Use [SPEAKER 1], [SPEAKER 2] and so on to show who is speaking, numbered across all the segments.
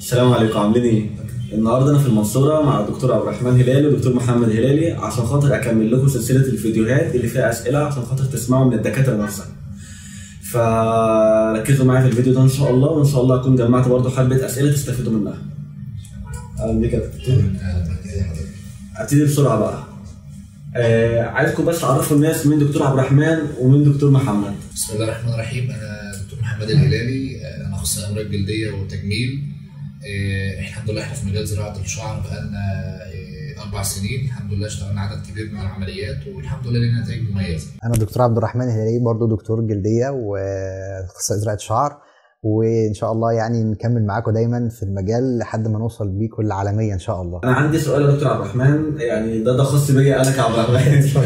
[SPEAKER 1] السلام عليكم، عاملين ايه؟ النهارده انا في المنصوره مع الدكتور عبد الرحمن هلالي والدكتور محمد هلالي عشان خاطر اكمل لكم سلسله الفيديوهات اللي فيها اسئله عشان خاطر تسمعوا من الدكاتره نفسها. فركزوا معايا في الفيديو ده ان شاء الله، وان شاء الله اكون جمعت برضه حبه اسئله تستفيدوا منها. اهلا بيك يا دكتور. ابتدي بسرعه بقى. عايزكم بس تعرفوا الناس مين دكتور عبد الرحمن ومين دكتور محمد.
[SPEAKER 2] بسم الله الرحمن الرحيم. انا دكتور محمد الهلالي، انا اخصائي امراض جلديه وتجميل. الحمد لله احنا في مجال زراعه الشعر بقالنا 4 سنين. الحمد لله اشتغلنا عدد كبير من العمليات والحمد لله لنا نتائج مميزه.
[SPEAKER 3] انا دكتور عبد الرحمن الهلالي، برضو دكتور جلديه واخصائي زراعه شعر، وان شاء الله يعني نكمل معاكم دايما في المجال لحد ما نوصل بيكم العالميه ان شاء الله.
[SPEAKER 1] انا عندي سؤال يا دكتور عبد الرحمن، يعني ده خاص بيا انا كعبد الرحمن.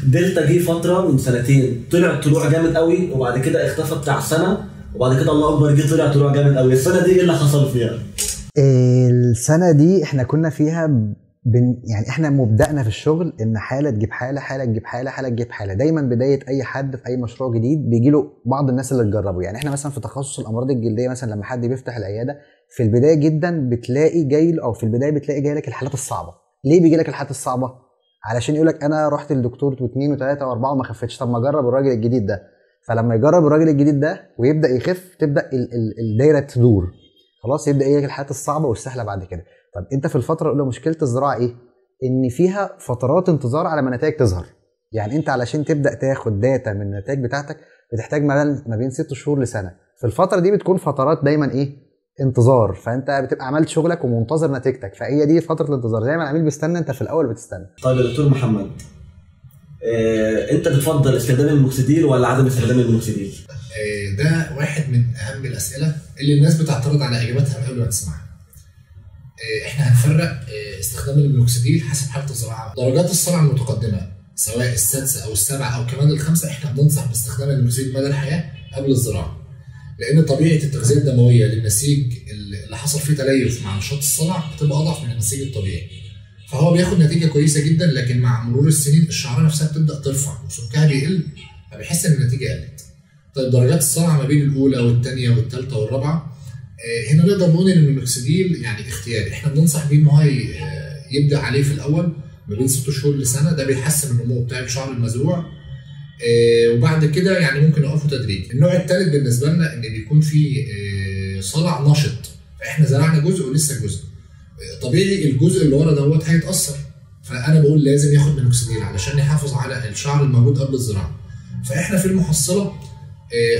[SPEAKER 1] دلتا جه فتره من سنتين طلوع جامد قوي، وبعد كده اختفى بتاع سنه، وبعد كده الله اكبر جه طلوع جامد قوي. السنه دي ايه اللي حصل فيها؟
[SPEAKER 3] السنه دي احنا كنا فيها يعني احنا مبدأنا في الشغل ان حاله تجيب حاله، حاله تجيب حاله، حاله تجيب حاله. دايما بدايه اي حد في اي مشروع جديد بيجي له بعض الناس اللي تجربه. يعني احنا مثلا في تخصص الامراض الجلديه، مثلا لما حد بيفتح العياده في البدايه جدا بتلاقي جاي، او في البدايه بتلاقي جاي لك الحالات الصعبه. ليه بيجي لك الحالات الصعبه؟ علشان يقول لك انا رحت للدكتور 2 و3 و4 وما خفتش، طب ما اجرب الراجل الجديد ده. فلما يجرب الراجل الجديد ده ويبدا يخف، تبدا الدايره تدور، خلاص يبدا يجي الحالات الصعبه والسهله بعد كده. طب انت في الفتره الاولى مشكله الزراعه ايه؟ ان فيها فترات انتظار على ما نتائج تظهر. يعني انت علشان تبدا تاخد داتا من النتائج بتاعتك بتحتاج ما بين 6 شهور لسنه. في الفتره دي بتكون فترات دايما ايه؟ انتظار. فانت بتبقى عملت شغلك ومنتظر نتيجتك، فهي دي فتره الانتظار. زي ما العميل بيستنى، انت في الاول بتستنى.
[SPEAKER 1] طيب يا دكتور محمد، انت بتفضل استخدام المينوكسيديل ولا عدم استخدام المينوكسيديل؟
[SPEAKER 2] ده واحد من اهم الاسئله اللي الناس بتعترض على اجابتها قبل ما تسمعها. احنا هنفرق استخدام المينوكسيديل حسب حاله الزراعه. درجات الصرع المتقدمه سواء السادسه او السابعه او كمان الخامسه، احنا بننصح باستخدام المينوكسيديل مدى الحياه قبل الزراعه. لان طبيعه التغذيه الدمويه للنسيج اللي حصل فيه تليف مع نشاط الصلع بتبقى اضعف من النسيج الطبيعي. فهو بياخد نتيجه كويسه جدا، لكن مع مرور السنين الشعريه نفسها بتبدا ترفع وسمكها بيقل، فبيحس ان النتيجه قلت. طيب درجات الصلع ما بين الاولى والثانيه والثالثه والرابعه، هنا نقدر نقول ان المينوكسيديل يعني اختياري. احنا بننصح بيه ان هو يبدا عليه في الاول ما بين 6 شهور لسنه. ده بيحسن النمو بتاع الشعر المزروع، وبعد كده يعني ممكن نوقفه تدريجي. النوع الثالث بالنسبه لنا ان بيكون فيه صلع نشط، فاحنا زرعنا جزء ولسه جزء. طبيعي الجزء اللي ورا دوت هيتاثر، فانا بقول لازم ياخد مينوكسيديل علشان يحافظ على الشعر الموجود قبل الزراعه. فاحنا في المحصله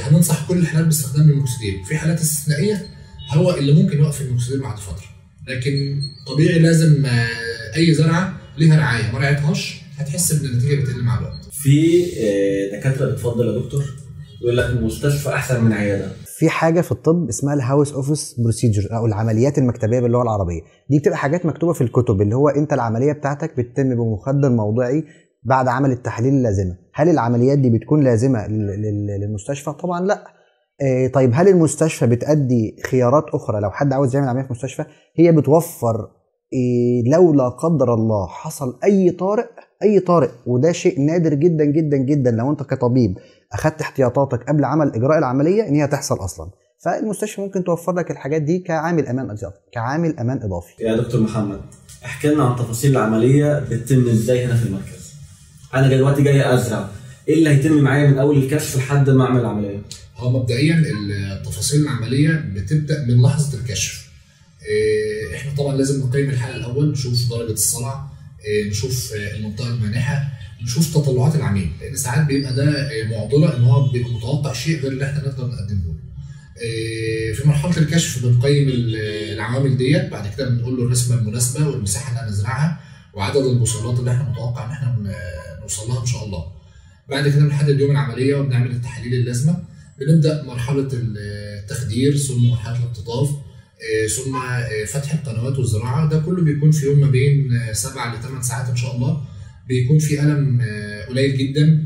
[SPEAKER 2] هننصح كل الحالات باستخدام المينوكسيديل. في حالات استثنائيه هو اللي ممكن يوقف المينوكسيديل بعد فتره، لكن طبيعي لازم اي زرعه ليها رعايه، ما رعيتهاش هتحس ان النتيجه بتقل مع الوقت.
[SPEAKER 1] في دكاتره بتفضل يا دكتور يقول لك المستشفى احسن من عياده.
[SPEAKER 3] في حاجه في الطب اسمها الهاوس اوفيس بروسيجر او العمليات المكتبيه باللغه العربيه. دي بتبقى حاجات مكتوبه في الكتب، اللي هو انت العمليه بتاعتك بتتم بمخدر موضعي بعد عمل التحاليل اللازمه. هل العمليات دي بتكون لازمه للمستشفى؟ طبعا لا. طيب هل المستشفى بتأدي خيارات اخرى لو حد عاوز يعمل عمليه في مستشفى؟ هي بتوفر لو لا قدر الله حصل اي طارئ، وده شيء نادر جدا جدا جدا لو انت كطبيب اخدت احتياطاتك قبل عمل اجراء العمليه ان هي تحصل اصلا. فالمستشفى ممكن توفر لك الحاجات دي كعامل امان اضافي.
[SPEAKER 1] يا دكتور محمد، احكي لنا عن تفاصيل العمليه بتتم ازاي هنا في المركز. انا دلوقتي جاي ازرع، ايه اللي هيتم معايا من اول الكشف لحد ما اعمل العمليه؟
[SPEAKER 2] هو مبدئيا التفاصيل العمليه بتبدا من لحظه الكشف. احنا طبعا لازم نقيم الحاله الاول، نشوف درجه الصلع، نشوف المنطقه المانحه، نشوف تطلعات العميل، لان ساعات بيبقى ده معضله ان هو بيبقى متوقع شيء غير اللي احنا نقدر نقدمه له. في مرحله الكشف بنقيم العوامل ديت، بعد كده بنقول له الرسمه المناسبه والمساحه اللي هنزرعها وعدد البصيلات اللي احنا متوقع ان احنا نوصل لها ان شاء الله. بعد كده بنحدد يوم العمليه وبنعمل التحاليل اللازمه. بنبدا مرحله التخدير، ثم مرحله الاقتطاف، ثم فتح القنوات والزراعه. ده كله بيكون في يوم ما بين 7 ل 8 ساعات ان شاء الله. بيكون في الم قليل جدا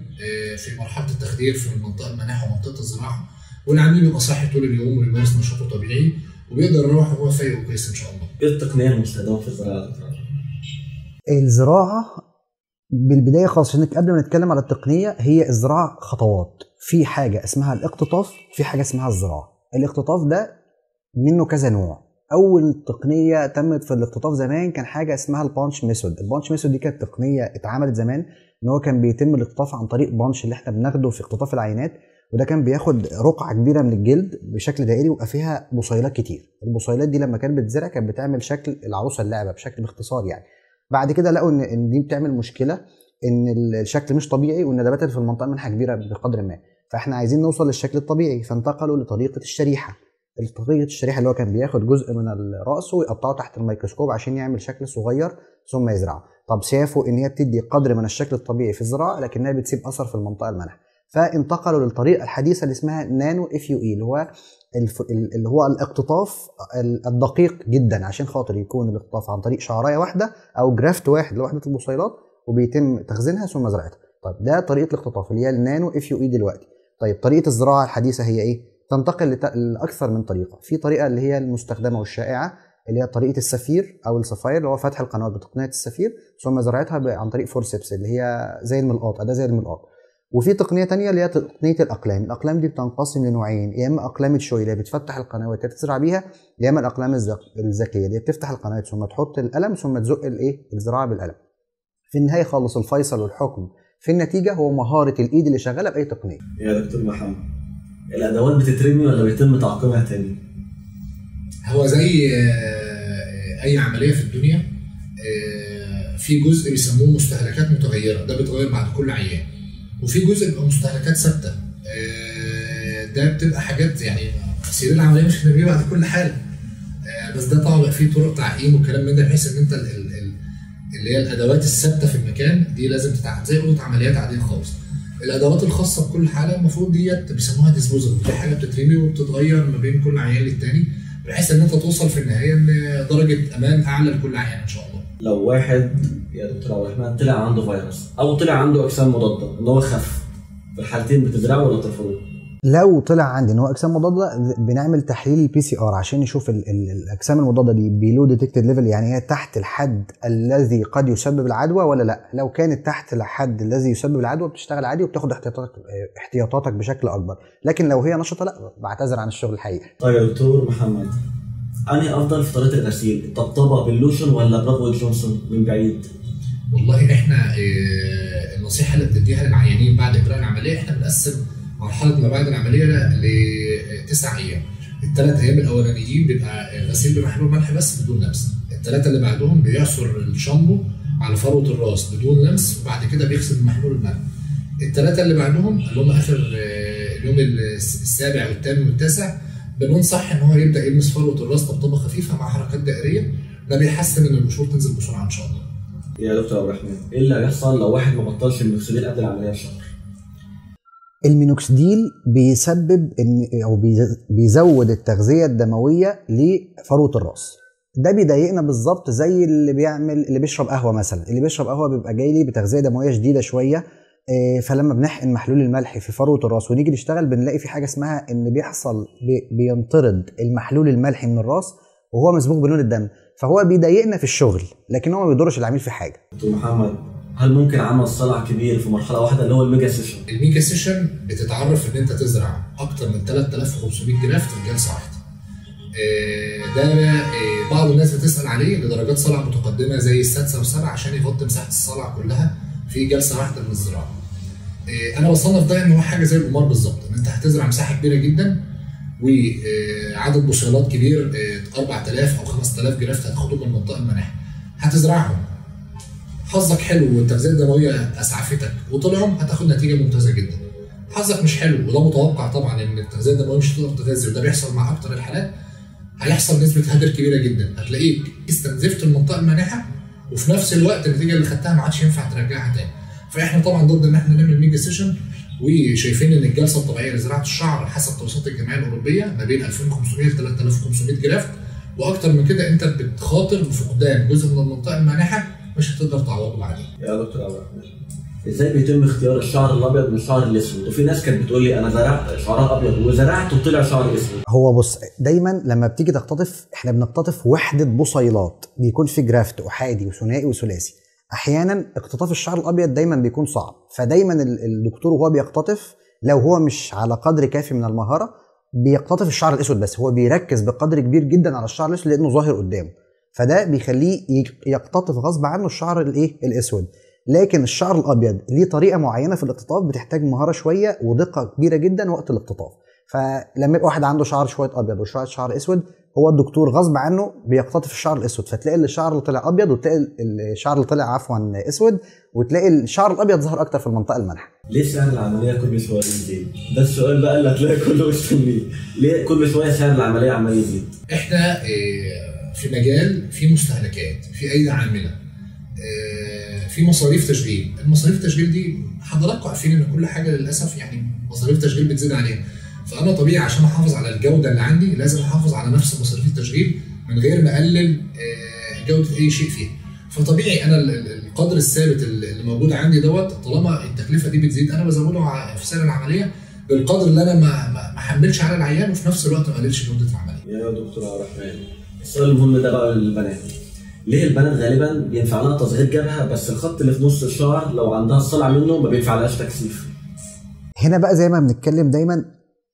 [SPEAKER 2] في مرحله التخدير في المنطقه المانحه ومنطقه الزراعه، والعميل بيبقى صاحي طول اليوم ويمارس نشاطه طبيعي وبيقدر يروح وهو فايق وكويس ان شاء الله.
[SPEAKER 1] ايه التقنيه المستخدمه في الزراعه؟
[SPEAKER 3] الزراعه بالبدايه خالص، عشان قبل ما نتكلم على التقنيه، هي الزراعه خطوات. في حاجه اسمها الاقتطاف، في حاجه اسمها الزراعه. الاقتطاف ده منه كذا نوع. اول تقنيه تمت في الاقتطاف زمان كان حاجه اسمها البانش ميثود. البانش ميثود دي كانت تقنيه اتعملت زمان ان هو كان بيتم الاقتطاف عن طريق بانش اللي احنا بناخده في اقتطاف العينات، وده كان بياخد رقعه كبيره من الجلد بشكل دائري ويبقى فيها بصيلات كتير. البصيلات دي لما كانت بتزرع كانت بتعمل شكل العروسه اللعبه بشكل باختصار يعني. بعد كده لقوا ان دي بتعمل مشكله، ان الشكل مش طبيعي والندبات اللي في المنطقه منها كبيره بقدر ما، فاحنا عايزين نوصل للشكل الطبيعي، فانتقلوا لطريقه الشريحه. طريقه الشريحه اللي هو كان بياخد جزء من الراس ويقطعه تحت الميكروسكوب عشان يعمل شكل صغير ثم يزرعه. طب شافوا ان هي بتدي قدر من الشكل الطبيعي في الزراعه لكنها بتسيب اثر في المنطقه المنح، فانتقلوا للطريقه الحديثه اللي اسمها نانو اف يو اي، اللي هو الاقتطاف الدقيق جدا، عشان خاطر يكون الاقتطاف عن طريق شعرايه واحده او جرافت واحد لوحده البصيلات وبيتم تخزينها ثم زراعتها. طيب ده طريقه الاقتطاف اللي هي النانو اف يو اي دلوقتي. طيب طريقه الزراعه الحديثه هي ايه؟ تنتقل لاكثر من طريقه. في طريقه اللي هي المستخدمه والشائعه اللي هي طريقه السفير او الصفاير، اللي هو فتح القنوات بتقنيه السفير ثم زراعتها عن طريق فورسيبس اللي هي زي الملقاط، اداه زي الملقاط. وفي تقنيه تانية اللي هي تقنيه الاقلام. الاقلام دي بتنقسم لنوعين، يا اما اقلام تشوي اللي بتفتح القنوات اللي تزرع بيها، يا اما الاقلام الذكيه اللي بتفتح القنوات ثم تحط القلم ثم تزق الزراعه بالقلم. في النهايه خالص الفيصل والحكم في النتيجه هو مهاره الايد اللي شغاله باي تقنيه.
[SPEAKER 1] يا دكتور محمد، الادوات بتترمي ولا بيتم تعقيمها تاني؟
[SPEAKER 2] هو زي اي عمليه في الدنيا في جزء بيسموه مستهلكات متغيره، ده بيتغير بعد كل عيان، وفي جزء بيبقى مستهلكات ثابته، ده بتبقى حاجات يعني سير العمليه مش هنرميه بعد كل حاله، بس ده طبعا بقى فيه طرق تعقيم والكلام من ده، بحيث ان انت اللي هي الادوات الثابته في المكان دي لازم تتعامل زي اوضه عمليات عاديه خالص. الادوات الخاصه بكل حاله المفروض ديت بيسموها ديسبوزبل، دي حاجه بتترمي وبتتغير ما بين كل عيان للتاني، بحيث ان انت توصل في النهايه لدرجه امان اعلى لكل عيان ان شاء الله.
[SPEAKER 1] لو واحد يا دكتور عبد الرحمن طلع عنده فيروس او طلع عنده اجسام مضاده ان هو خف، في الحالتين بتزرعه ولا ترفضه؟
[SPEAKER 3] لو طلع عندي ان هو اجسام مضاده بنعمل تحليل البي سي ار عشان نشوف الاجسام المضاده دي بيلو ديتكتد ليفل، يعني هي تحت الحد الذي قد يسبب العدوى ولا لا. لو كانت تحت الحد الذي يسبب العدوى بتشتغل عادي وبتاخد احتياطاتك بشكل اكبر، لكن لو هي نشطه لا بعتذر عن الشغل الحقيقي.
[SPEAKER 1] طيب يا دكتور محمد، انهي افضل في طريقه الغسيل، الطبطبه باللوشن ولا برافو جونسون من بعيد؟
[SPEAKER 2] والله احنا النصيحه اللي بنديها للعيانين بعد اجراء العمليه، احنا بنقسم مرحله ما بعد العمليه ل9 ايام. ال3 ايام الاولانيين بيبقى غسيل بمحلول ملح بس بدون لمس، ال3 اللي بعدهم بيعصر الشامبو على فروه الراس بدون لمس وبعد كده بيغسل بمحلول الملح. ال3 اللي بعدهم اللي هم اخر اليوم السابع والثامن والتاسع بننصح ان هو يبدا يلمس فروه الراس طبطبه خفيفه مع حركات دائريه، ده بيحسن ان القشور تنزل بسرعه ان شاء الله.
[SPEAKER 1] يا دكتور عبد الرحمن، ايه اللي هيحصل لو واحد ما بطلش المينوكسيديل قبل العمليه بشهر؟
[SPEAKER 3] المينوكسيديل بيسبب او بيزود التغذيه الدمويه لفروه الراس. ده بيضايقنا بالظبط زي اللي بيشرب قهوه مثلا، اللي بيشرب قهوه بيبقى جاي لي بتغذيه دمويه شديده شويه، فلما بنحقن محلول الملح في فروه الراس ونيجي نشتغل بنلاقي في حاجه اسمها ان بيحصل بينطرد المحلول الملحي من الراس وهو مسبوق بلون الدم، فهو بيضايقنا في الشغل لكن هو ما بيضرش العميل في حاجه.
[SPEAKER 1] دكتور محمد، هل ممكن عمل صلع كبير في مرحله واحده اللي هو الميجا سيشن؟
[SPEAKER 2] الميجا سيشن بتتعرف ان انت تزرع اكتر من 3500 جرافت في جلسه واحده. ده بعض الناس بتسال عليه لدرجات صلع متقدمه زي السادسه والسابعه عشان يغطي مساحه الصلع كلها في جلسه واحده من الزراعه. انا بصنف ده ان هو حاجه زي القمار بالظبط، ان انت هتزرع مساحه كبيره جدا وعدد بصيلات كبير 4000 او 5000 جرافت هتاخدهم من المنطقه المناحه، هتزرعهم حظك حلو والتغذيه الدمويه اسعفتك وطلعوا هتاخد نتيجه ممتازه جدا. حظك مش حلو وده متوقع طبعا ان التغذيه الدمويه مش هتقدر تغذي، وده بيحصل مع اكتر الحالات، هيحصل نسبه هدر كبيره جدا، هتلاقيك استنزفت المنطقه المانحه وفي نفس الوقت النتيجه اللي خدتها ما عادش ينفع ترجعها تاني. فاحنا طبعا ضد ان احنا نعمل ميجا سيشن، وشايفين ان الجلسه الطبيعيه لزراعه الشعر حسب توصيات الجمعيه الاوروبيه ما بين 2500 ل 3500 جرافت، واكتر من كده انت بتخاطر بفقدان جزء من المنطقه المانحه مش هتقدر تعوضه بعدين.
[SPEAKER 1] يا دكتور عبد الرحمن، ازاي بيتم اختيار الشعر الابيض من الشعر الاسود؟ وفي ناس كانت بتقول لي انا زرعت شعرها ابيض وزرعت وطلع شعر اسود.
[SPEAKER 3] هو بص، دايما لما بتيجي تقتطف احنا بنقتطف وحده بصيلات، بيكون في جرافت احادي وثنائي وثلاثي. احيانا اقتطاف الشعر الابيض دايما بيكون صعب، فدايما الدكتور وهو بيقتطف لو هو مش على قدر كافي من المهاره بيقتطف الشعر الاسود بس، هو بيركز بقدر كبير جدا على الشعر الاسود لانه ظاهر قدامه، فده بيخليه يقتطف غصب عنه الشعر الاسود. لكن الشعر الابيض ليه طريقه معينه في الاقتطاف بتحتاج مهاره شويه ودقه كبيره جدا وقت الاقتطاف. فلما يبقى واحد عنده شعر شويه ابيض وشويه شعر اسود، هو الدكتور غصب عنه بيقتطف الشعر الاسود، فتلاقي الشعر اللي طلع ابيض وتلاقي الشعر اللي طلع اسود، وتلاقي الشعر الابيض ظهر اكتر في المنطقه المنحه.
[SPEAKER 1] ليه سعر العمليه كل شويه يزيد؟ ده السؤال بقى اللي هتلاقي كله مستنيه، ليه كل شويه سعر العمليه عمال يزيد؟
[SPEAKER 2] احنا في مجال في مستهلكات، في ايدي عامله، في مصاريف تشغيل. المصاريف التشغيل دي حضراتكم عارفين ان كل حاجه للاسف يعني مصاريف التشغيل بتزيد عليها، فانا طبيعي عشان احافظ على الجوده اللي عندي لازم احافظ على نفس مصاريف التشغيل من غير ما اقلل جوده اي شيء فيها. فطبيعي انا القدر الثابت اللي موجود عندي دوت، طالما التكلفه دي بتزيد انا بزوده في سعر العمليه بالقدر اللي انا ما احملش على العيان، وفي نفس الوقت ما اقللش جوده العمليه.
[SPEAKER 1] يا دكتور عبد الرحمن، السؤال المهم ده بقى للبنات، ليه البنات غالبا بينفع لها تصغير جبهه بس الخط اللي في نص الشعر لو عندها الصلع منه ما بينفعلهاش تكثيف؟
[SPEAKER 3] هنا بقى زي ما بنتكلم دايما،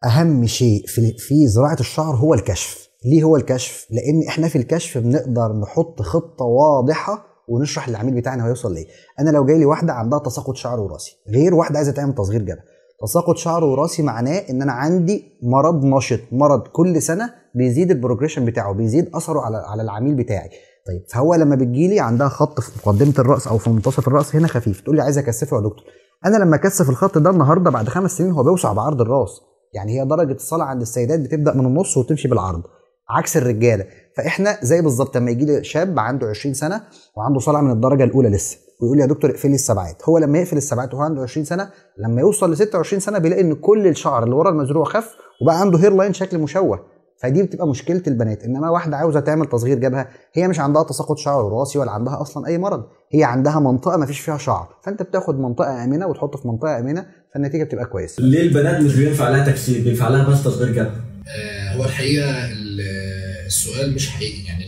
[SPEAKER 3] اهم شيء في زراعه الشعر هو الكشف. ليه هو الكشف؟ لان احنا في الكشف بنقدر نحط خطه واضحه ونشرح للعميل بتاعنا هو هيوصل لايه. انا لو جاي لي واحده عندها تساقط شعر وراثي غير واحده عايزه تعمل تصغير جبهه، تساقط شعر وراثي معناه ان انا عندي مرض نشط، مرض كل سنه بيزيد البروجريشن بتاعه، بيزيد اثره على العميل بتاعي. طيب فهو لما بتجيلي عندها خط في مقدمه الراس او في منتصف الراس هنا خفيف، تقول لي عايز اكثفه يا دكتور. انا لما اكثف الخط ده النهارده بعد 5 سنين هو بيوسع بعرض الراس، يعني هي درجه الصلع عند السيدات بتبدا من النص وتمشي بالعرض عكس الرجاله. فاحنا زي بالظبط لما يجي لي شاب عنده 20 سنه وعنده صلع من الدرجه الاولى لسه، ويقول لي يا دكتور اقفل لي السبعات، هو لما يقفل السبعات وهو عنده 20 سنه لما يوصل ل 26 سنه بيلاقي ان كل الشعر اللي ورا المزروع خف وبقى عنده هير لاين شكل مشوه. فدي بتبقى مشكله البنات. انما واحده عاوزه تعمل تصغير جبهه هي مش عندها تساقط شعر وراثي ولا عندها اصلا اي مرض، هي عندها منطقه ما فيش فيها شعر، فانت بتاخد منطقه امنه وتحطه في منطقه امنه فالنتيجه بتبقى كويسه.
[SPEAKER 1] ليه البنات مش بينفع لها تكثيف، بينفع لها بس تصغير جبهه؟
[SPEAKER 2] هو الحقيقه السؤال مش حقيقي، يعني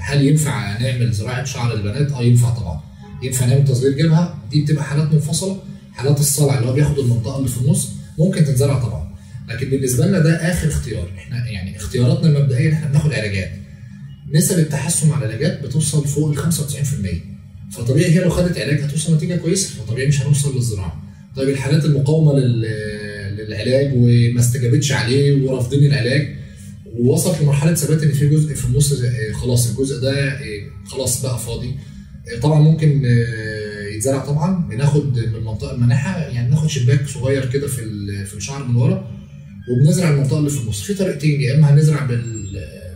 [SPEAKER 2] هل ينفع نعمل زراعه شعر البنات؟ ينفع طبعا، ينفع نعمل تصغير جبهه، دي بتبقى حالات منفصله. حالات الصلع اللي هو بياخد المنطقه اللي في النص ممكن تتزرع طبعا، لكن بالنسبه لنا ده اخر اختيار. احنا يعني اختياراتنا المبدئيه احنا بناخد علاجات، نسب التحسن على العلاجات بتوصل فوق ال 95%، فطبيعي هي لو خدت علاج هتوصل نتيجه كويسه، فطبيعي مش هنوصل للزراعه. طيب الحالات المقاومه للعلاج وما استجابتش عليه ورافضين العلاج ووصلت لمرحله ثبات ان في جزء في النص خلاص الجزء ده خلاص بقى فاضي، طبعا ممكن يتزرع. طبعا بناخد من المنطقه المناحه، يعني ناخد شباك صغير كده في الشعر من ورا وبنزرع المنطقه اللي في النص. في طريقتين، يا اما هنزرع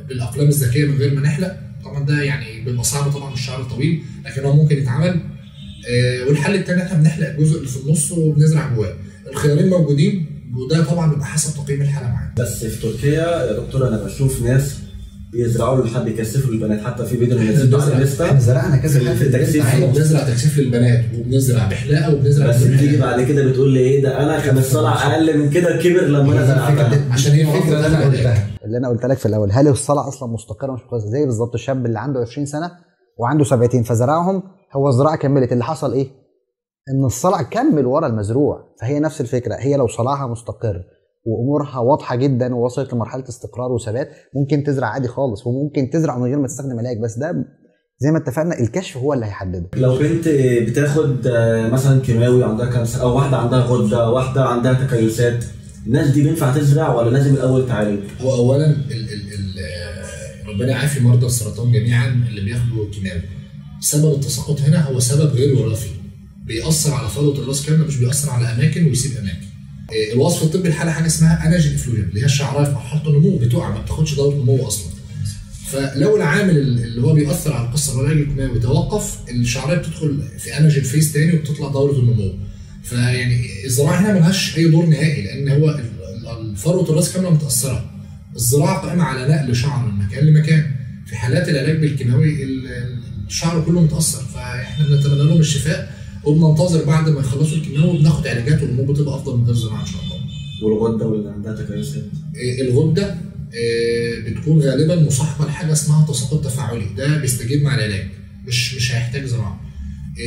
[SPEAKER 2] بالاقلام الذكيه من غير ما نحلق، طبعا ده يعني بيبقى صعب طبعا الشعر طويل لكن هو ممكن يتعمل، والحل الثاني احنا بنحلق الجزء اللي في النص وبنزرع جواه. الخيارين موجودين وده طبعا بيبقى حسب تقييم الحاله معانا.
[SPEAKER 1] بس في تركيا يا دكتور انا بشوف ناس بيزرعوا لحد يكثفوا للبنات، حتى في فيديو نزلته على الانستا
[SPEAKER 3] احنا زرعنا كذا
[SPEAKER 1] في التكثيف.
[SPEAKER 2] احنا بنزرع تكثيف للبنات وبنزرع بحلاقه وبنزرع
[SPEAKER 1] بس بتيجي بعد كده بتقول لي ايه ده انا كان الصلع اقل من كده كبر لما انا زرعتها.
[SPEAKER 2] عشان هي الفكره
[SPEAKER 3] اللي انا قلت لك في الاول، هل الصلع اصلا مستقره مش كويسه؟ زي بالظبط الشاب اللي عنده 20 سنه وعنده سبعتين فزرعهم، هو الزراعه كملت، اللي حصل ايه؟ ان الصلع كمل ورا المزروع. فهي نفس الفكره، هي لو صلعها مستقر وامورها واضحه جدا ووصلت لمرحله استقرار وثبات ممكن تزرع عادي خالص، وممكن تزرع من غير ما تستخدم علاج. بس ده زي ما اتفقنا الكشف هو اللي هيحدده.
[SPEAKER 1] لو بنت بتاخد مثلا كيماوي عندها كانسر، او واحده عندها غده، واحده عندها تكيسات، الناس دي بينفع تزرع ولا لازم الاول تعالج؟
[SPEAKER 2] هو اولا ربنا يعافي مرضى السرطان جميعا اللي بياخدوا كيماوي. سبب التساقط هنا هو سبب غير وراثي، بيأثر على فروه الراس كامله، مش بيأثر على اماكن ويسيب اماكن. الوصف الطبي الحاله حاجه اسمها اناجين افلوجن، اللي هي الشعرايه في مرحله النمو بتقع ما بتاخدش دوره نمو اصلا. فلو العامل اللي هو بيأثر على القصه العلاج الكيماوي توقف، الشعرايه بتدخل في اناجين فيز تاني وبتطلع دوره النمو. فيعني الزراعه هنا ملهاش اي دور نهائي، لان هو فروه الراس كامله متاثره. الزراعه قائمه على نقل شعر من مكان لمكان. في حالات العلاج بالكيماوي الشعر كله متاثر، فاحنا بنتمنى لهم الشفاء وبننتظر بعد ما يخلصوا الكيماوي وبناخد علاجات والامور بتبقى افضل من غير زراعه ان شاء الله.
[SPEAKER 1] والغده واللي عندها تكيسات؟
[SPEAKER 2] الغده بتكون غالبا مصاحبه لحاجه اسمها تساقط تفاعلي، ده بيستجيب مع العلاج، مش هيحتاج زراعه.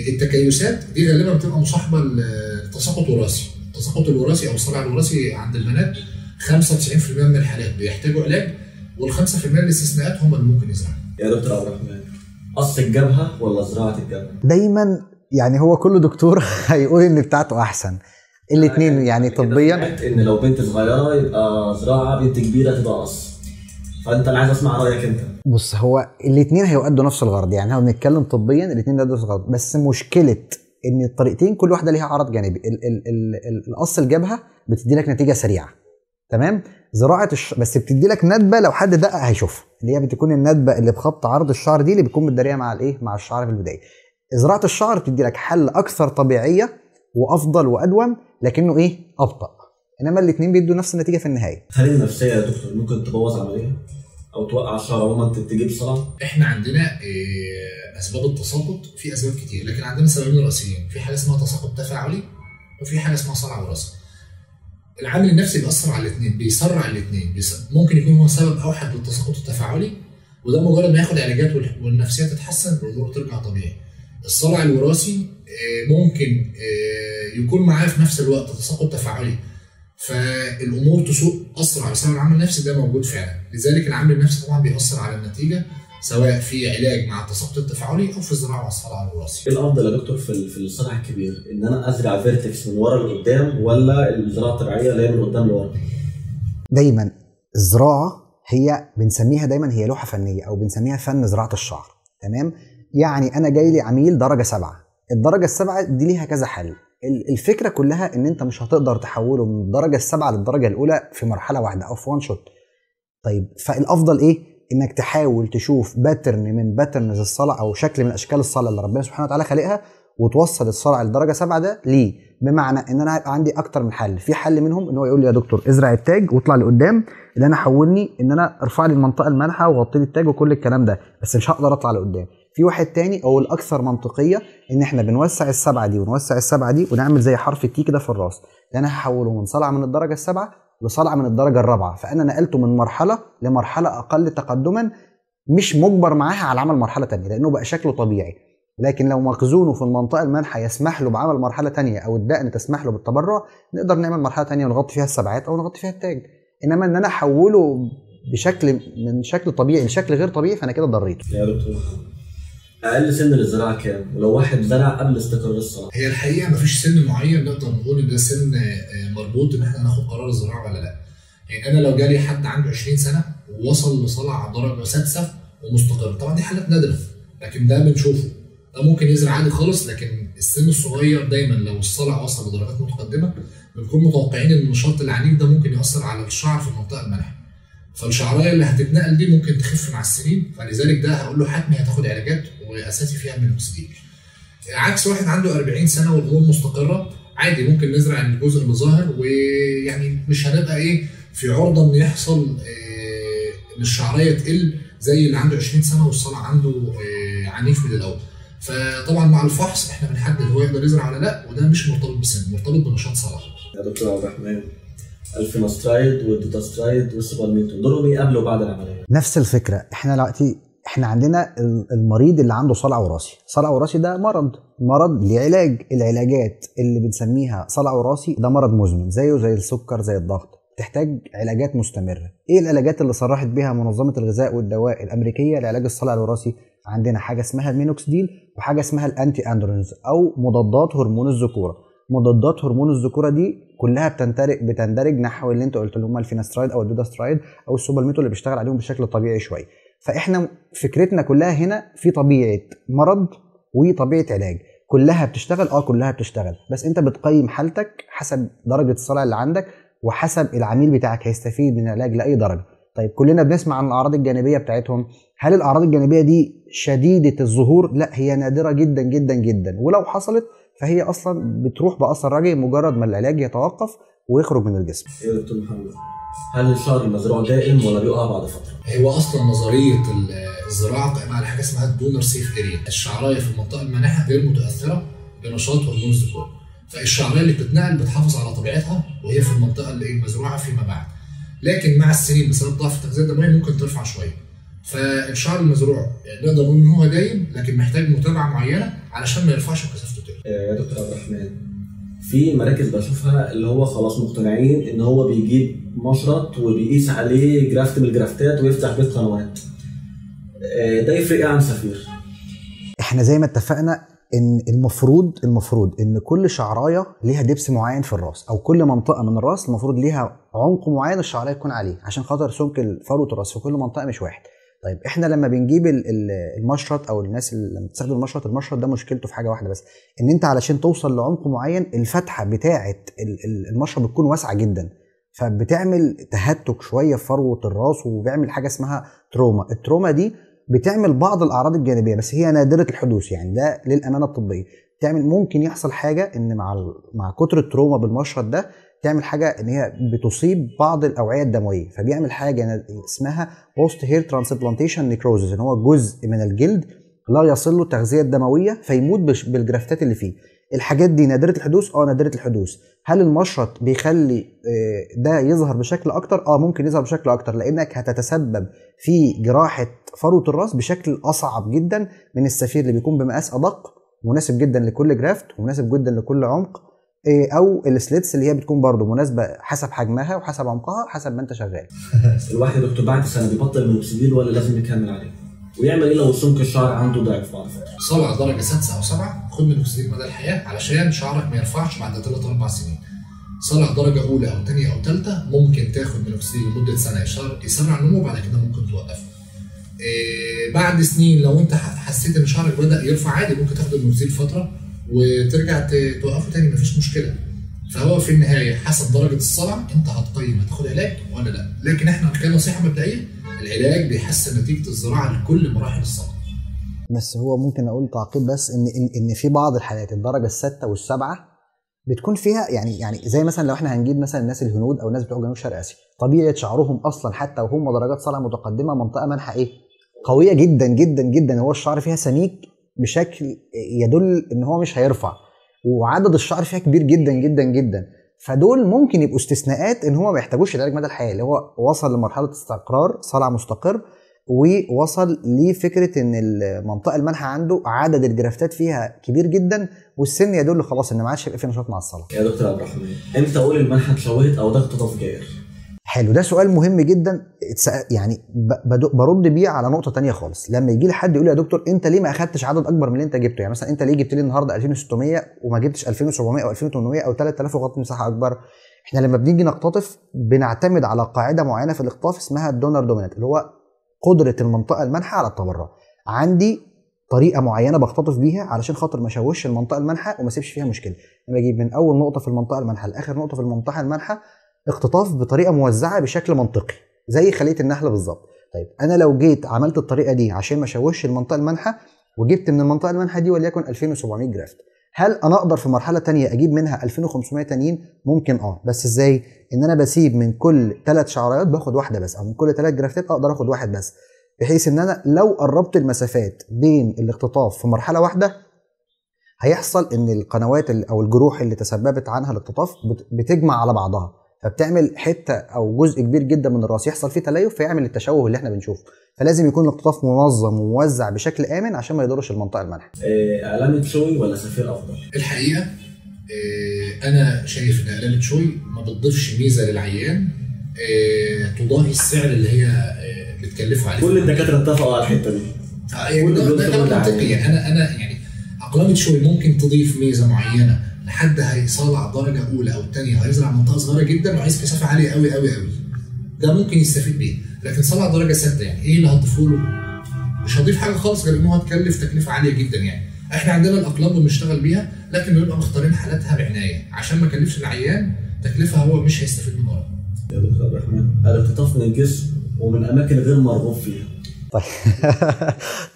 [SPEAKER 2] التكيسات دي غالبا بتبقى مصاحبه لتساقط وراثي. التساقط الوراثي او الصلع الوراثي عند البنات 95% من الحالات بيحتاجوا علاج، وال5% الاستثناءات هم اللي ممكن يزرعوا.
[SPEAKER 1] يا دكتور عبد الرحمن، قص الجبهه ولا زراعه الجبهه؟
[SPEAKER 3] دايما يعني هو كل دكتور هيقول ان بتاعته احسن، الاثنين يعني طبيا.
[SPEAKER 1] ان لو بنت صغيره يبقى زراعه، بنت كبيره تبقى قص. فانت انا عايز اسمع رايك انت.
[SPEAKER 3] بص، هو الاثنين هيؤدوا نفس الغرض، يعني هو بنتكلم طبيا الاثنين بيؤدوا نفس الغرض، بس مشكله ان الطريقتين كل واحده ليها عرض جانبي. القص الجبهه بتدي لك نتيجه سريعه، تمام. زراعه بس بتدي لك ندبه، لو حد دقق هيشوفها، اللي هي بتكون الندبه اللي بخط عرض الشعر دي اللي بتكون متداريه مع الايه، مع الشعر في البدايه. زراعه الشعر بتدي لك حل اكثر طبيعيه وافضل وادوم، لكنه ايه، ابطا. انما الاثنين بيدوا نفس النتيجه في النهايه.
[SPEAKER 1] هل النفسيه يا دكتور ممكن تبوظ عمليه او توقع الشعر عموما، تجيب صلع؟
[SPEAKER 2] احنا عندنا اسباب التساقط في اسباب كتير، لكن عندنا سببين رئيسيين. في حاجه اسمها تساقط تفاعلي، وفي حاجه اسمها صلع وراثي. العامل النفسي بيأثر على الاثنين، بيسرع الاثنين. ممكن يكون هو سبب اوحد للتساقط التفاعلي، وده مجرد ما ياخد علاجات والنفسيه تتحسن والامور ترجع طبيعي. الصلع الوراثي ممكن يكون معاه في نفس الوقت تساقط تفاعلي، فالامور تسوء اسرع بسبب العامل النفسي ده موجود فعلا. لذلك العامل النفسي طبعا بيأثر على النتيجه، سواء في علاج مع التساقط التفاعلي او في الزراعه مع الصلع الوراثي.
[SPEAKER 1] ايه الافضل يا دكتور في الصلع الكبير، ان انا ازرع فيرتكس من ورا لقدام، ولا الزراعه الطبيعيه اللي هي من قدام لورا؟
[SPEAKER 3] دايما الزراعه هي بنسميها دايما هي لوحه فنيه، او بنسميها فن زراعه الشعر، تمام. يعني انا جاي لي عميل درجه 7، الدرجه ال7 دي ليها كذا حل. الفكره كلها ان انت مش هتقدر تحوله من الدرجه ال7 للدرجه الاولى في مرحله واحده او في وان شوت. طيب فالافضل ايه؟ انك تحاول تشوف باترن من باترنز الصلع، او شكل من اشكال الصلع اللي ربنا سبحانه وتعالى خلقها، وتوصل الصلع للدرجه 7 ده ليه. بمعنى ان انا هيبقى عندي اكتر من حل. في حل منهم ان هو يقول لي يا دكتور ازرع التاج واطلع لقدام، اللي انا حولني ان انا ارفع لي المنطقه المالحه وغطي لي التاج وكل الكلام ده، بس مش هقدر اطلع لقدام. في واحد تاني او الاكثر منطقيه، ان احنا بنوسع ال7 دي ونوسع ال7 دي ونعمل زي حرف التي كده في الراس، اللي انا هحوله من صلع من الدرجه ال7 لصلع من الدرجه ال4. فانا نقلته من مرحله لمرحله اقل تقدما، مش مجبر معاها على عمل مرحله تانية لانه بقى شكله طبيعي. لكن لو مخزونه في المنطقه المالحه يسمح له بعمل مرحله تانية، او الدقن تسمح له بالتبرع، نقدر نعمل مرحله تانية ونغطي فيها السبعات او نغطي فيها التاج. انما ان انا احوله من شكل طبيعي لشكل غير طبيعي، فانا كده ضريته.
[SPEAKER 1] يا دكتور، اقل سن للزراعه كام؟ ولو واحد زرع قبل استقرار الصلع؟
[SPEAKER 2] هي الحقيقه مفيش سن معين نقدر نقول ان ده سن مربوط ان احنا ناخد قرار الزراعه ولا لا. يعني انا لو جالي حد عنده 20 سنه ووصل لصلع درجه 6 ومستقر، طبعا دي حالات نادره لكن ده بنشوفه، ده ممكن يزرع عادي خالص. لكن السن الصغير دايما لو الصلع وصل لدرجات متقدمه بنكون متوقعين ان النشاط العنيف ده ممكن ياثر على الشعر في المنطقه المالحه، فالشعرايه اللي هتتنقل دي ممكن تخف مع السنين. فلذلك ده هقول له حتمي هتاخد علاجات واساسي فيها مينوكسيديل. عكس واحد عنده 40 سنه والامور مستقره، عادي ممكن نزرع الجزء اللي ظاهر، ويعني مش هنبقى في عرضه ان يحصل ان الشعرايه تقل زي اللي عنده 20 سنه والصلع عنده عنيف من الاول. فطبعا مع الفحص احنا بنحدد هو يقدر يزرع ولا لا، وده مش مرتبط بسن، مرتبط بنشاط صلع.
[SPEAKER 1] يا دكتور عبد الرحمن، الفينسترايد والدوتاسترايد والسوبرميتو دورهم ايه قبل وبعد العمليه؟
[SPEAKER 3] نفس الفكره. احنا دلوقتي عندنا المريض اللي عنده صلع وراثي. صلع وراثي ده مرض ليه علاج. العلاجات اللي بنسميها صلع وراثي ده مرض مزمن زيه زي السكر زي الضغط، تحتاج علاجات مستمره. ايه العلاجات اللي صرحت بها منظمه الغذاء والدواء الامريكيه لعلاج الصلع الوراثي؟ عندنا حاجه اسمها المينوكسيديل وحاجه اسمها الانتي اندرونز او مضادات هرمون الذكوره. مضادات هرمون الذكوره دي كلها بتندرج نحو اللي انت قلت اللي هم الفينسترايد او الدوداسترايد او السوبرميتو اللي بيشتغل عليهم بشكل طبيعي شويه. فاحنا فكرتنا كلها هنا في طبيعه مرض وطبيعه علاج، كلها بتشتغل كلها بتشتغل، بس انت بتقيم حالتك حسب درجه الصلع اللي عندك وحسب العميل بتاعك هيستفيد من العلاج لاي درجه. طيب كلنا بنسمع عن الاعراض الجانبيه بتاعتهم، هل الاعراض الجانبيه دي شديده الظهور؟ لا، هي نادره جدا جدا جدا، ولو حصلت فهي اصلا بتروح باثر رجعي مجرد ما العلاج يتوقف ويخرج من الجسم.
[SPEAKER 1] يا دكتور محمد، هل الشعر المزروع دائم ولا بيقع بعد فتره؟
[SPEAKER 2] هو اصلا نظريه الزراعه قائمه على حاجه اسمها الدونر سيف اريا. الشعرايه في المنطقه المانحه غير متاثره بنشاط هرمون الذكوره، فالشعرايه اللي بتتنقل بتحافظ على طبيعتها وهي في المنطقه اللي مزروعه فيما بعد. لكن مع السنين بسبب ضعف التغذيه الدمويه ممكن ترفع شويه. فالشعر المزروع نقدر نقول ان هو دايم، لكن محتاج متابعه معينه علشان ما يرفعش كثافته تاني.
[SPEAKER 1] يا دكتور عبد الرحمن، في مراكز بشوفها اللي هو خلاص مقتنعين ان هو بيجيب مشرط وبيقيس عليه جرافت من الجرافتات ويفتح بيه قنوات. ده يفرق ايه عن سفير؟
[SPEAKER 3] احنا زي ما اتفقنا ان المفروض ان كل شعرايه ليها دبس معين في الراس، او كل منطقه من الراس المفروض ليها عمق معين الشعرايه تكون عليه، عشان خاطر سمك فروه الراس في كل منطقه مش واحد. طيب احنا لما بنجيب المشرط، او الناس اللي لما بتستخدم المشرط ده مشكلته في حاجه واحده بس، ان انت علشان توصل لعمق معين الفتحه بتاعه المشرط بتكون واسعه جدا، فبتعمل تهتك شويه في فروه الراس، وبيعمل حاجه اسمها تروما. التروما دي بتعمل بعض الاعراض الجانبيه بس هي نادره الحدوث، يعني ده للامانه الطبيه. ممكن يحصل حاجه ان مع كتر التروما بالمشرط ده تعمل حاجه ان هي بتصيب بعض الاوعيه الدمويه، فبيعمل حاجه اسمها بوست هير ترانسبلانتيشن نيكروزز، ان هو جزء من الجلد لا يصل له التغذيه الدمويه فيموت بالجرافتات اللي فيه. الحاجات دي نادره الحدوث، نادره الحدوث. هل المشرط بيخلي ده يظهر بشكل اكتر؟ ممكن يظهر بشكل اكتر، لانك هتتسبب في جراحه فروه الراس بشكل اصعب جدا من السفير اللي بيكون بمقاس ادق، مناسب جدا لكل جرافت ومناسب جدا لكل عمق، او السليتس اللي هي بتكون برضو مناسبه حسب حجمها وحسب عمقها حسب ما انت شغال.
[SPEAKER 1] الواحد يا دكتور بعد سنه بيبطل المينوكسيديل ولا لازم يكمل عليه؟ ويعمل ايه لو سمك الشعر عنده ضعف بعد فتره؟
[SPEAKER 2] صلع درجه 6 او 7 خد مينوكسيديل مدى الحياه علشان شعرك ما يرفعش بعد 3 4 سنين. صلع درجه اولى او ثانيه او ثالثه ممكن تاخد مينوكسيديل لمده سنه يسرع النمو، وبعد كده ممكن توقفه. بعد سنين لو انت حسيت ان شعرك بدا يرفع عادي ممكن تاخد المينوكسيديل فتره وترجع توقفه تاني، مفيش مشكله. فهو في النهايه حسب درجه الصلع انت هتقيم هتاخد علاج ولا لا، لكن احنا كنصيحه مبدئيه العلاج بيحسن نتيجه الزراعه لكل مراحل الصلع.
[SPEAKER 3] بس هو ممكن اقول تعقيب بس ان في بعض الحالات الدرجه السادسه والسابعه بتكون فيها يعني زي مثلا لو احنا هنجيب مثلا الناس الهنود او الناس بتوع جنوب شرق اسيا، طبيعه شعرهم اصلا حتى وهم درجات صلع متقدمه منطقه منحى ايه؟ قويه جدا جدا جدا، هو الشعر فيها سميك بشكل يدل ان هو مش هيرفع، وعدد الشعر فيها كبير جدا جدا جدا. فدول ممكن يبقوا استثناءات ان هو ما يحتاجوش العلاج مدى الحياه، اللي هو وصل لمرحله استقرار صلع مستقر، ووصل لفكره ان المنطقه المنحى عنده عدد الجرافتات فيها كبير جدا، والسن يدل خلاص ان ما عادش يبقى فيه نشاط مع الصلع.
[SPEAKER 1] يا دكتور عبد الرحمن امتى اقول المنحى اتشوهت او ده اختطاف جائر؟
[SPEAKER 3] حلو، ده سؤال مهم جدا. يعني برد بيه على نقطه تانية خالص. لما يجي لي حد يقول لي يا دكتور انت ليه ما اخدتش عدد اكبر من اللي انت جبته؟ يعني مثلا انت ليه جبت لي النهارده 2600 وما جبتش 2700 او 2800 او 3000 وغطيت مساحه اكبر؟ احنا لما بنيجي نقتطف بنعتمد على قاعده معينه في الاقطاف اسمها الدونر دومينانت، اللي هو قدره المنطقه المنحى على التبرع. عندي طريقه معينه بختطف بيها علشان خاطر ما اشوهش المنطقه المنحى وما اسيبش فيها مشكله. لما اجيب من اول نقطه في المنطقه المنحى لاخر نقطه في المنطقه المنحى اختطاف بطريقه موزعه بشكل منطقي زي خليه النحله بالظبط. طيب انا لو جيت عملت الطريقه دي عشان ما اشوهش المنطقه المنحى وجبت من المنطقه المنحى دي وليكن 2700 جرافت، هل انا اقدر في مرحله ثانيه اجيب منها 2500 تانيين؟ ممكن بس ازاي؟ ان انا بسيب من كل 3 شعريات باخد واحده بس، او من كل 3 جرافتات اقدر اخد واحد بس، بحيث ان انا لو قربت المسافات بين الاختطاف في مرحله واحده هيحصل ان القنوات او الجروح اللي تسببت عنها الاختطاف بتجمع على بعضها، فبتعمل حته او جزء كبير جدا من الراس يحصل فيه تليف فيعمل التشوه اللي احنا بنشوفه. فلازم يكون الاختطاف منظم وموزع بشكل امن عشان ما يضرش المنطقه المنحى.
[SPEAKER 1] علامه شوي ولا سفير افضل؟
[SPEAKER 2] الحقيقه انا شايف ان علامه شوي ما بتضيفش ميزه للعيان تضاهي السعر اللي هي بتكلفه عليه.
[SPEAKER 1] كل الدكاتره اتفقوا على الحته دي.
[SPEAKER 2] ده كلام منطقي. انا يعني علامه شوي ممكن تضيف ميزه معينه لحد هيصلع درجه اولى او ثانيه هيزرع منطقه صغيره جدا وعايز كثافه عاليه قوي قوي قوي، ده ممكن يستفيد بيه. لكن صلع درجه 6 يعني ايه اللي هتضيفه له؟ مش هضيف حاجه خالص غير انه هتكلف تكلفه عاليه جدا. يعني احنا عندنا الاقلام بنشتغل بيها لكن بنبقى مختارين حالاتها بعنايه عشان ما نكلفش العيان تكلفه هو مش هيستفيد منها.
[SPEAKER 1] يا دكتور عبد الرحمن الاختطاف من الجسم ومن اماكن غير مرغوب فيها.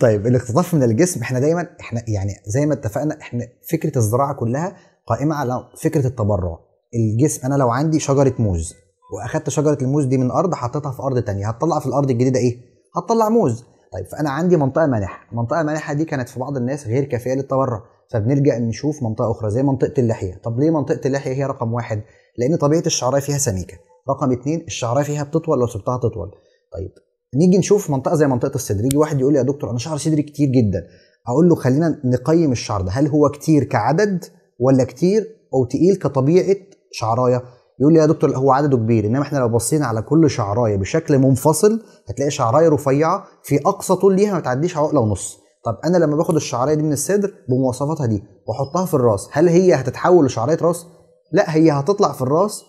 [SPEAKER 3] طيب الاختطاف من الجسم احنا دايما يعني زي ما اتفقنا احنا فكره الزراعه كلها قائمه على فكره التبرع. الجسم انا لو عندي شجره موز واخدت شجره الموز دي من ارض حطيتها في ارض ثانيه هتطلع في الارض الجديده ايه؟ هتطلع موز. طيب فانا عندي منطقه مانحه، المنطقه المانحه دي كانت في بعض الناس غير كافيه للتبرع، فبنرجع نشوف منطقه اخرى زي منطقه اللحيه. طب ليه منطقه اللحيه هي رقم 1؟ لان طبيعه الشعرايه فيها سميكه. رقم 2 الشعرايه فيها بتطول لو سبتها تطول. طيب نيجي نشوف منطقه زي منطقه الصدر، يجي واحد يقول لي يا دكتور انا شعر صدري كتير جدا. اقول له خلينا نقيم الشعر ده، هل هو كتير كعدد ولا كتير او تقيل كطبيعه شعرايه. يقول لي يا دكتور هو عدده كبير، انما احنا لو بصينا على كل شعرايه بشكل منفصل هتلاقي شعرايه رفيعه في اقصى طول ليها ما تعديش عقله ونص. طب انا لما باخد الشعرايه دي من الصدر بمواصفاتها دي واحطها في الراس، هل هي هتتحول لشعرايه راس؟ لا، هي هتطلع في الراس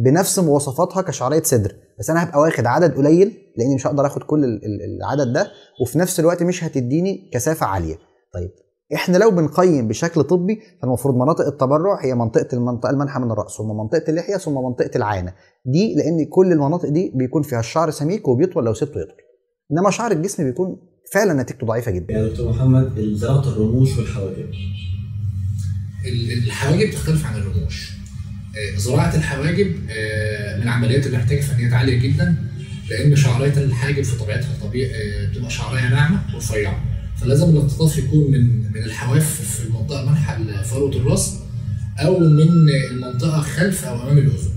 [SPEAKER 3] بنفس مواصفاتها كشعرايه صدر، بس انا هبقى واخد عدد قليل لاني مش هقدر اخد كل العدد ده، وفي نفس الوقت مش هتديني كثافه عاليه. طيب احنا لو بنقيم بشكل طبي فالمفروض مناطق التبرع هي المنطقه المنحى من الراس، ثم منطقه اللحيه، ثم منطقه العانه. دي لان كل المناطق دي بيكون فيها الشعر سميك وبيطول لو سبته يطول، انما شعر الجسم بيكون فعلا نتيجته ضعيفه جدا.
[SPEAKER 1] يا دكتور محمد، زراعه الرموش والحواجب.
[SPEAKER 2] الحواجب تختلف عن الرموش. زراعه الحواجب من العمليات اللي محتاجه فنيات عاليه جدا، لان شعريه الحاجب في طبيعتها بتبقى شعريه ناعمه ورفيعه، فلازم الاقتطاف يكون من الحواف في المنطقه منحى فروه الراس، او من المنطقه خلف او امام الاذن.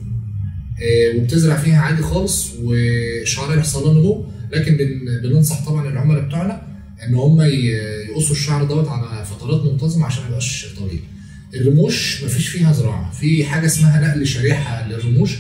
[SPEAKER 2] وبتزرع فيها عادي خالص والشعريه بيحصل لها نمو، لكن بننصح طبعا العملاء بتوعنا ان هم يقصوا الشعر دوت على فترات منتظمه عشان ما يبقاش طويل. الرموش مفيش فيها زراعه، في حاجه اسمها نقل شريحه للرموش،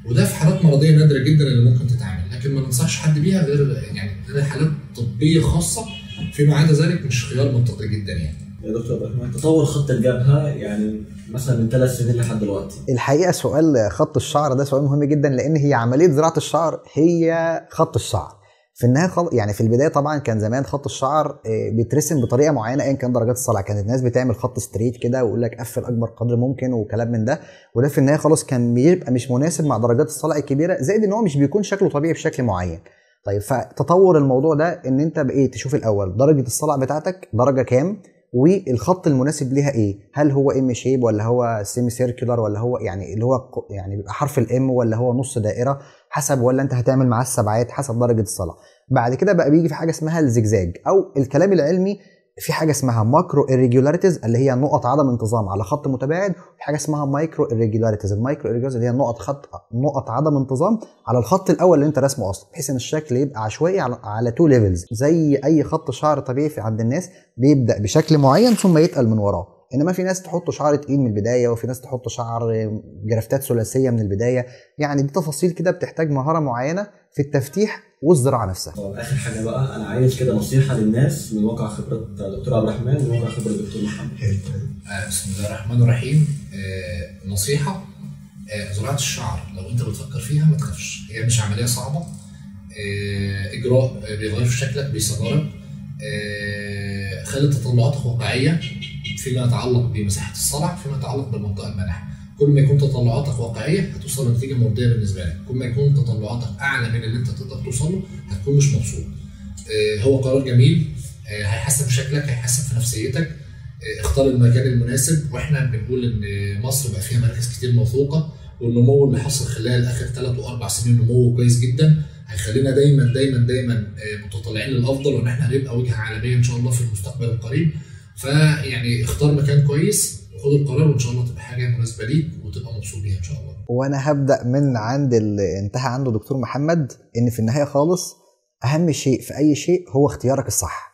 [SPEAKER 2] وده في حالات مرضيه نادره جدا اللي ممكن تتعمل، لكن ما ننصحش حد بيها غير حالات طبيه خاصه، فيما عدا ذلك مش خيار منطقي جدا يعني.
[SPEAKER 1] يا دكتور عبد الرحمن، تطور خط الجبهه يعني مثلا من 3 سنين لحد دلوقتي.
[SPEAKER 3] الحقيقه سؤال خط الشعر ده سؤال مهم جدا، لان هي عمليه زراعه الشعر هي خط الشعر. في النهايه يعني في البدايه طبعا كان زمان خط الشعر بيترسم بطريقه معينه ايا كان درجات الصلع، كانت الناس بتعمل خط ستريت كده ويقول لك قفل اكبر قدر ممكن وكلام من ده، وده في النهايه خلاص كان بيبقى مش مناسب مع درجات الصلع الكبيره، زائد ان هو مش بيكون شكله طبيعي بشكل معين. طيب فتطور الموضوع ده ان انت بقيت تشوف الاول درجه الصلع بتاعتك درجه كام، والخط المناسب ليها ايه، هل هو ام شيب ولا هو سيمي سيركولار ولا هو يعني اللي هو يعني بيبقى حرف الام ولا هو نص دائره، حسب ولا انت هتعمل معاه السبعات حسب درجه الصلع. بعد كده بقى بيجي في حاجه اسمها الزجزاج، او الكلام العلمي في حاجه اسمها ماكرو irregularities اللي هي نقط عدم انتظام على خط متباعد، وفي حاجه اسمها مايكرو irregularities. المايكرو irregularities اللي هي نقط عدم انتظام على الخط الاول اللي انت راسمه اصلا، بحيث ان الشكل يبقى عشوائي على 2 ليفلز، زي اي خط شعر طبيعي في عند الناس بيبدا بشكل معين ثم يتقل من وراه. انما في ناس تحط شعر تقيل من البدايه، وفي ناس تحط شعر جرافتات ثلاثيه من البدايه، يعني دي تفاصيل كده بتحتاج مهاره معينه في التفتيح والزراعه نفسها.
[SPEAKER 1] اخر حاجه بقى، انا عايز كده نصيحه للناس من واقع خبره دكتور عبد الرحمن ومن واقع خبره دكتور محمد.
[SPEAKER 2] بسم الله الرحمن الرحيم. نصيحه، زراعه الشعر لو انت بتفكر فيها ما تخافش، هي مش عمليه صعبه، اجراء بيغير في شكلك بيصغرك، خلي تطلعاتك واقعيه فيما يتعلق بمساحه الصلع، فيما يتعلق بالمنطقه المنحى. كل ما يكون تطلعاتك واقعيه هتوصل لنتيجه مرضيه بالنسبه لك، كل ما يكون تطلعاتك اعلى من اللي انت تقدر توصل له هتكون مش مبسوط. هو قرار جميل، هيحسن في شكلك، هيحسن في نفسيتك. اختار المكان المناسب، واحنا بنقول ان مصر بقى فيها مراكز كتير موثوقه، والنمو اللي حصل خلال اخر 3 و4 سنين نمو كويس جدا، هيخلينا دايما دايما دايما متطلعين للافضل، وان احنا هنبقى وجهه عالميه ان شاء الله في المستقبل القريب. فيعني اختار مكان كويس وخد القرار، وان شاء الله تبقى حاجه مناسبه ليك وتبقى مبسوط بيها ان شاء الله.
[SPEAKER 3] وانا هبدا من عند اللي انتهى عنده دكتور محمد، ان في النهايه خالص اهم شيء في اي شيء هو اختيارك الصح.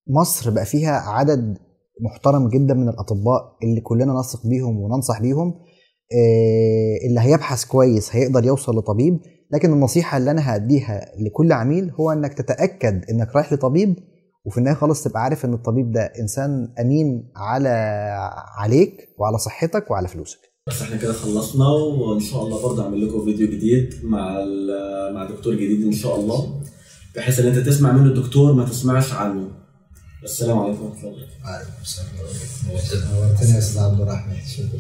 [SPEAKER 3] مصر بقى فيها عدد محترم جدا من الاطباء اللي كلنا نثق بيهم وننصح بيهم، اللي هيبحث كويس هيقدر يوصل لطبيب. لكن النصيحه اللي انا هاديها لكل عميل هو انك تتاكد انك رايح لطبيب، وفي النهايه خالص تبقى عارف ان الطبيب ده انسان امين عليك وعلى صحتك وعلى فلوسك.
[SPEAKER 1] بس احنا كده خلصنا، وان شاء الله برضه اعمل لكم فيديو جديد مع دكتور جديد ان شاء الله، بحيث ان انت تسمع منه الدكتور ما تسمعش عنه. السلام عليكم ورحمه الله وبركاته.
[SPEAKER 2] وعليكم السلام ورحمه الله وبركاته.
[SPEAKER 3] نورتنا يا استاذ عبد الرحمن، شكرا.